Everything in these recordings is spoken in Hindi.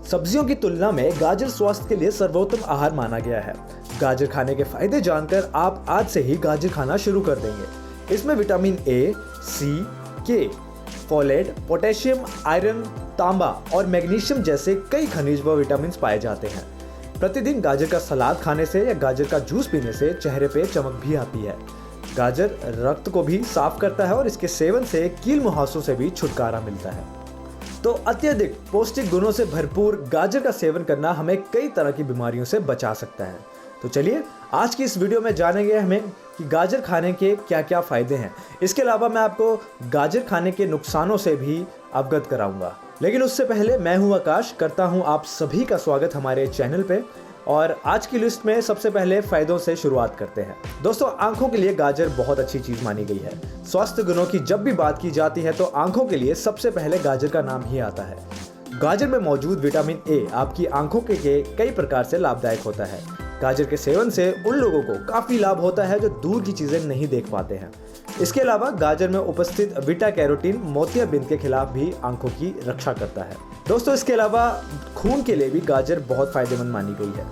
सब्जियों की तुलना में गाजर स्वास्थ्य के लिए सर्वोत्तम आहार माना गया है। गाजर खाने के फायदे जानकर आप आज से ही गाजर खाना शुरू कर देंगे। इसमें विटामिन ए, सी, के, फोलेट, पोटेशियम, आयरन, तांबा और मैग्नीशियम जैसे कई खनिज व विटामिन पाए जाते हैं। प्रतिदिन गाजर का सलाद खाने से या गाजर का जूस पीने से चेहरे पे चमक भी आती है। गाजर रक्त को भी साफ करता है और इसके सेवन से कील मुहासों से भी छुटकारा मिलता है। तो अत्यधिक पौष्टिक गुणों से भरपूर गाजर का सेवन करना हमें कई तरह की बीमारियों से बचा सकता है। तो चलिए आज की इस वीडियो में जानेंगे हमें कि गाजर खाने के क्या क्या फायदे हैं। इसके अलावा मैं आपको गाजर खाने के नुकसानों से भी अवगत कराऊंगा। लेकिन उससे पहले मैं हूं आकाश, करता हूं आप सभी का स्वागत हमारे चैनल पे। और आज की लिस्ट में सबसे पहले फायदों से शुरुआत करते हैं। दोस्तों, आंखों के लिए गाजर बहुत अच्छी चीज मानी गई है। स्वास्थ्य गुणों की जब भी बात की जाती है तो आंखों के लिए सबसे पहले गाजर का नाम ही आता है। गाजर में मौजूद विटामिन ए आपकी आंखों के कई प्रकार से लाभदायक होता है। गाजर के सेवन से उन लोगों को काफी लाभ होता है जो दूर की चीजें नहीं देख पाते हैं। इसके अलावा गाजर में उपस्थित बीटा कैरोटीन मोतियाबिंद के खिलाफ भी आंखों की रक्षा करता है। दोस्तों, इसके अलावा खून के लिए भी गाजर बहुत फायदेमंद मानी गई है।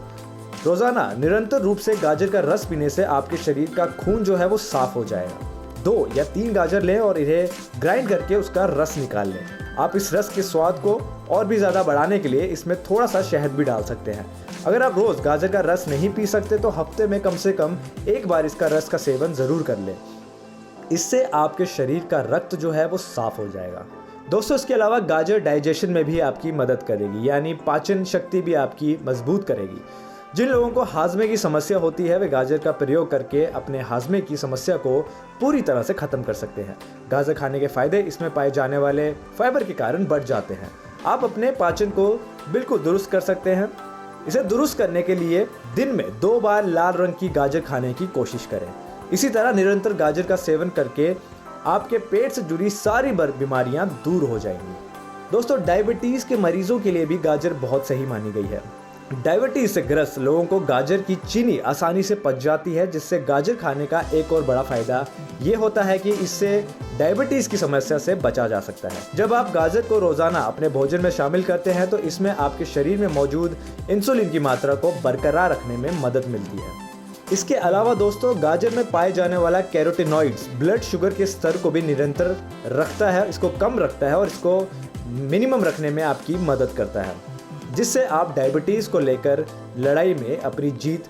रोजाना निरंतर रूप से गाजर का रस पीने से आपके शरीर का खून जो है वो साफ हो जाएगा। 2 या 3 गाजर लें और इन्हें ग्राइंड करके उसका रस निकाल लें। आप इस रस के स्वाद को और भी ज्यादा बढ़ाने के लिए इसमें थोड़ा सा शहद भी डाल सकते हैं। अगर आप रोज गाजर का रस नहीं पी सकते तो हफ्ते में कम से कम एक बार इसका रस का सेवन जरूर कर लें। इससे आपके शरीर का रक्त जो है वो साफ हो जाएगा। दोस्तों, इसके अलावा गाजर डाइजेशन में भी आपकी मदद करेगी, यानी पाचन शक्ति भी आपकी मजबूत करेगी। जिन लोगों को हाजमे की समस्या होती है वे गाजर का प्रयोग करके अपने हाजमे की समस्या को पूरी तरह से खत्म कर सकते हैं। गाजर खाने के फायदे इसमें पाए जाने वाले फाइबर के कारण बढ़ जाते हैं। आप अपने पाचन को बिल्कुल दुरुस्त कर सकते हैं। इसे दुरुस्त करने के लिए दिन में 2 बार लाल रंग की गाजर खाने की कोशिश करें। इसी तरह निरंतर गाजर का सेवन करके आपके पेट से जुड़ी सारी बीमारियां दूर हो जाएंगी। दोस्तों, डायबिटीज के मरीजों के लिए भी गाजर बहुत सही मानी गई है। डायबिटीज से ग्रस्त लोगों को गाजर की चीनी आसानी से पच जाती है, जिससे गाजर खाने का एक और बड़ा फायदा ये होता है कि इससे डायबिटीज की समस्या से बचा जा सकता है। जब आप गाजर को रोजाना अपने भोजन में शामिल करते हैं तो इसमें आपके शरीर में मौजूद इंसुलिन की मात्रा को बरकरार रखने में मदद मिलती है। इसके अलावा दोस्तों, गाजर में पाए जाने वाला कैरोटीनॉइड्स ब्लड शुगर के स्तर को भी निरंतर रखता है, इसको कम रखता है और इसको मिनिमम रखने में आपकी मदद करता है, जिससे आप डायबिटीज को लेकर लड़ाई में अपनी जीत।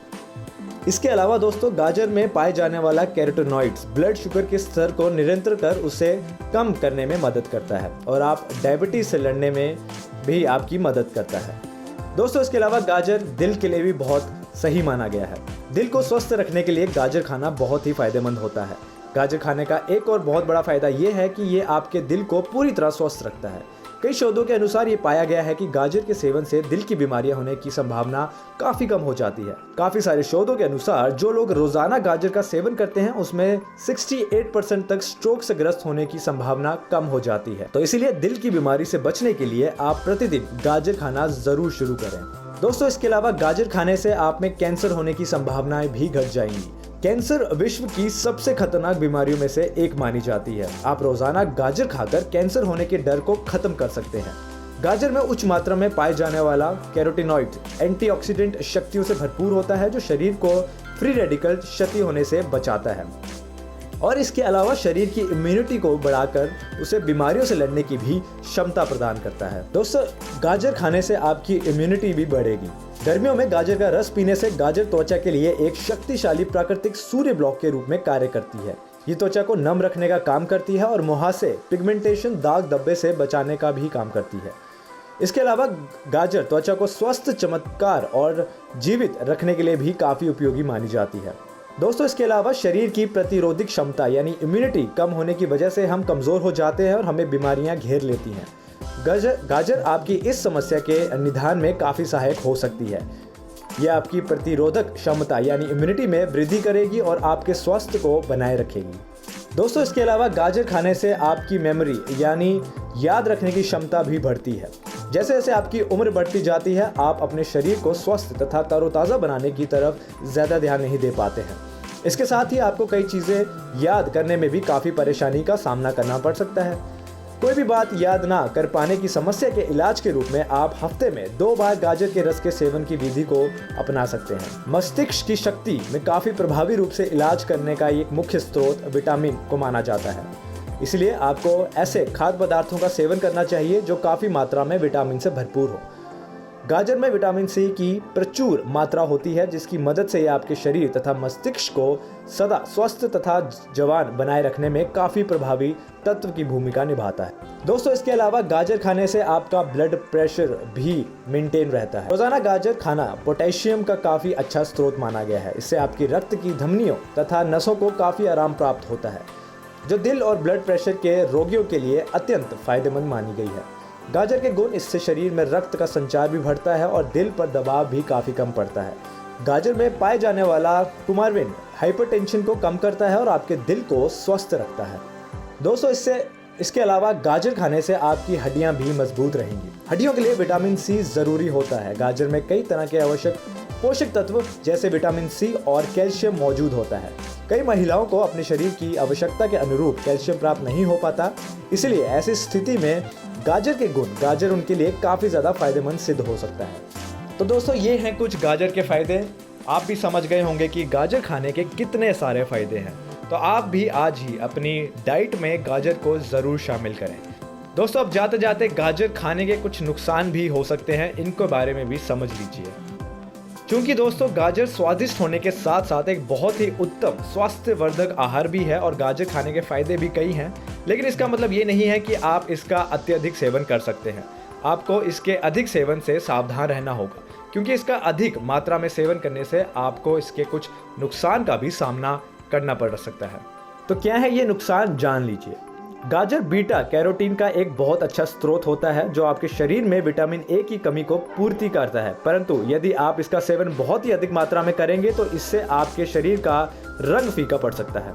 इसके अलावा दोस्तों, गाजर में पाए जाने वाला कैरोटीनॉइड्स ब्लड शुगर के स्तर को निरंतर कर उसे कम करने में मदद करता है और आप डायबिटीज से लड़ने में भी आपकी मदद करता है। दोस्तों, इसके अलावा गाजर दिल के लिए भी बहुत सही माना गया है। दिल को स्वस्थ रखने के लिए गाजर खाना बहुत ही फायदेमंद होता है। गाजर खाने का एक और बहुत बड़ा फायदा ये है कि ये आपके दिल को पूरी तरह स्वस्थ रखता है। कई शोधों के अनुसार ये पाया गया है कि गाजर के सेवन से दिल की बीमारियां होने की संभावना काफी कम हो जाती है। काफी सारे शोधों के अनुसार जो लोग रोजाना गाजर का सेवन करते हैं उसमें 68% तक स्ट्रोक से ग्रस्त होने की संभावना कम हो जाती है। तो इसीलिए दिल की बीमारी से बचने के लिए आप प्रतिदिन गाजर खाना जरूर शुरू करें। दोस्तों, इसके अलावा गाजर खाने से आप में कैंसर होने की संभावनाएं भी घट जाएंगी। कैंसर विश्व की सबसे खतरनाक बीमारियों में से एक मानी जाती है। आप रोजाना गाजर खाकर कैंसर होने के डर को खत्म कर सकते हैं। गाजर में उच्च मात्रा में पाए जाने वाला कैरोटीनॉइड एंटीऑक्सीडेंट शक्तियों से भरपूर होता है, जो शरीर को फ्री रेडिकल क्षति होने से बचाता है और इसके अलावा शरीर की इम्यूनिटी को बढ़ाकर उसे बीमारियों से लड़ने की भी क्षमता प्रदान करता है। दोस्तों, गाजर खाने से आपकी इम्यूनिटी भी बढ़ेगी। गर्मियों में गाजर का रस पीने से गाजर त्वचा के लिए एक शक्तिशाली प्राकृतिक सूर्य ब्लॉक के रूप में कार्य करती है। ये त्वचा को नम रखने का काम करती है और मुहासे, पिगमेंटेशन, दाग धब्बे से बचाने का भी काम करती है। इसके अलावा गाजर त्वचा को स्वस्थ, चमत्कार और जीवित रखने के लिए भी काफी उपयोगी मानी जाती है। दोस्तों, इसके अलावा शरीर की प्रतिरोधक क्षमता यानी इम्यूनिटी कम होने की वजह से हम कमजोर हो जाते हैं और हमें बीमारियां घेर लेती हैं। गाजर आपकी इस समस्या के निदान में काफी सहायक हो सकती है। यह आपकी प्रतिरोधक क्षमता यानी इम्यूनिटी में वृद्धि करेगी और आपके स्वास्थ्य को बनाए रखेगी। दोस्तों, इसके अलावा गाजर खाने से आपकी मेमोरी यानी याद रखने की क्षमता भी बढ़ती है। जैसे जैसे आपकी उम्र बढ़ती जाती है, आप अपने शरीर को स्वस्थ तथा तरोताज़ा बनाने की तरफ ज़्यादा ध्यान नहीं दे पाते हैं। इसके साथ ही आपको कई चीज़ें याद करने में भी काफ़ी परेशानी का सामना करना पड़ सकता है। कोई भी बात याद ना कर पाने की समस्या के इलाज के रूप में आप हफ्ते में 2 बार गाजर के रस के सेवन की विधि को अपना सकते हैं। मस्तिष्क की शक्ति में काफी प्रभावी रूप से इलाज करने का एक मुख्य स्रोत विटामिन को माना जाता है। इसलिए आपको ऐसे खाद्य पदार्थों का सेवन करना चाहिए जो काफी मात्रा में विटामिन से भरपूर हो। गाजर में विटामिन सी की प्रचुर मात्रा होती है, जिसकी मदद से यह आपके शरीर तथा मस्तिष्क को सदा स्वस्थ तथा जवान बनाए रखने में काफी प्रभावी तत्व की भूमिका निभाता है। दोस्तों, इसके अलावा गाजर खाने से आपका ब्लड प्रेशर भी मेंटेन रहता है। रोजाना गाजर खाना पोटेशियम का काफी अच्छा स्रोत माना गया है। इससे आपकी रक्त की धमनियों तथा नसों को काफी आराम प्राप्त होता है, जो दिल और ब्लड प्रेशर के रोगियों के लिए अत्यंत फायदेमंद मानी गई है। गाजर के गुण, इससे शरीर में रक्त का संचार भी बढ़ता है और दिल पर दबाव भी काफी कम पड़ता है। गाजर में पाए जाने वाला कुमारविन हाइपरटेंशन को कम करता है और आपके दिल को स्वस्थ रखता है। दोस्तों, इसके अलावा गाजर खाने से आपकी हड्डियां भी मजबूत रहेंगी। हड्डियों के लिए विटामिन सी जरूरी होता है। गाजर में कई तरह के आवश्यक पोषक तत्व जैसे विटामिन सी और कैल्शियम मौजूद होता है। कई महिलाओं को अपने शरीर की आवश्यकता के अनुरूप कैल्शियम प्राप्त नहीं हो पाता, इसलिए ऐसी स्थिति में गाजर उनके लिए काफ़ी ज़्यादा फायदेमंद सिद्ध हो सकता है। तो दोस्तों, ये हैं कुछ गाजर के फ़ायदे। आप भी समझ गए होंगे कि गाजर खाने के कितने सारे फ़ायदे हैं। तो आप भी आज ही अपनी डाइट में गाजर को ज़रूर शामिल करें। दोस्तों, अब जाते जाते गाजर खाने के कुछ नुकसान भी हो सकते हैं, इनको बारे में भी समझ लीजिए। क्योंकि दोस्तों, गाजर स्वादिष्ट होने के साथ साथ एक बहुत ही उत्तम स्वास्थ्यवर्धक आहार भी है और गाजर खाने के फायदे भी कई हैं, लेकिन इसका मतलब ये नहीं है कि आप इसका अत्यधिक सेवन कर सकते हैं। आपको इसके अधिक सेवन से सावधान रहना होगा, क्योंकि इसका अधिक मात्रा में सेवन करने से आपको इसके कुछ नुकसान का भी सामना करना पड़ सकता है। तो क्या है ये नुकसान, जान लीजिए। गाजर बीटा कैरोटीन का एक बहुत अच्छा स्रोत होता है, जो आपके शरीर में विटामिन ए की कमी को पूर्ति करता है। परंतु यदि आप इसका सेवन बहुत ही अधिक मात्रा में करेंगे तो इससे आपके शरीर का रंग फीका पड़ सकता है।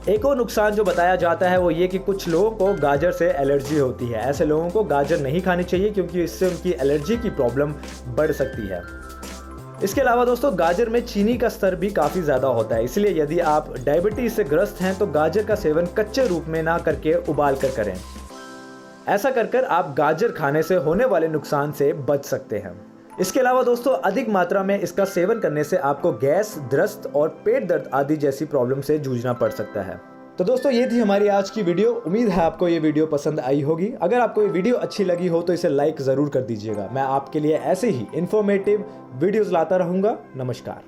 एक और नुकसान जो बताया जाता है वो ये कि कुछ लोगों को गाजर से एलर्जी होती है। ऐसे लोगों को गाजर नहीं खानी चाहिए, क्योंकि इससे उनकी एलर्जी की प्रॉब्लम बढ़ सकती है। इसके अलावा दोस्तों, गाजर में चीनी का स्तर भी काफ़ी ज़्यादा होता है, इसलिए यदि आप डायबिटीज से ग्रस्त हैं तो गाजर का सेवन कच्चे रूप में ना करके उबाल कर करें। ऐसा कर आप गाजर खाने से होने वाले नुकसान से बच सकते हैं। इसके अलावा दोस्तों, अधिक मात्रा में इसका सेवन करने से आपको गैस, दस्त और पेट दर्द आदि जैसी प्रॉब्लम से जूझना पड़ सकता है। तो दोस्तों, ये थी हमारी आज की वीडियो। उम्मीद है आपको ये वीडियो पसंद आई होगी। अगर आपको ये वीडियो अच्छी लगी हो तो इसे लाइक ज़रूर कर दीजिएगा। मैं आपके लिए ऐसे ही इन्फॉर्मेटिव वीडियोस लाता रहूँगा। नमस्कार।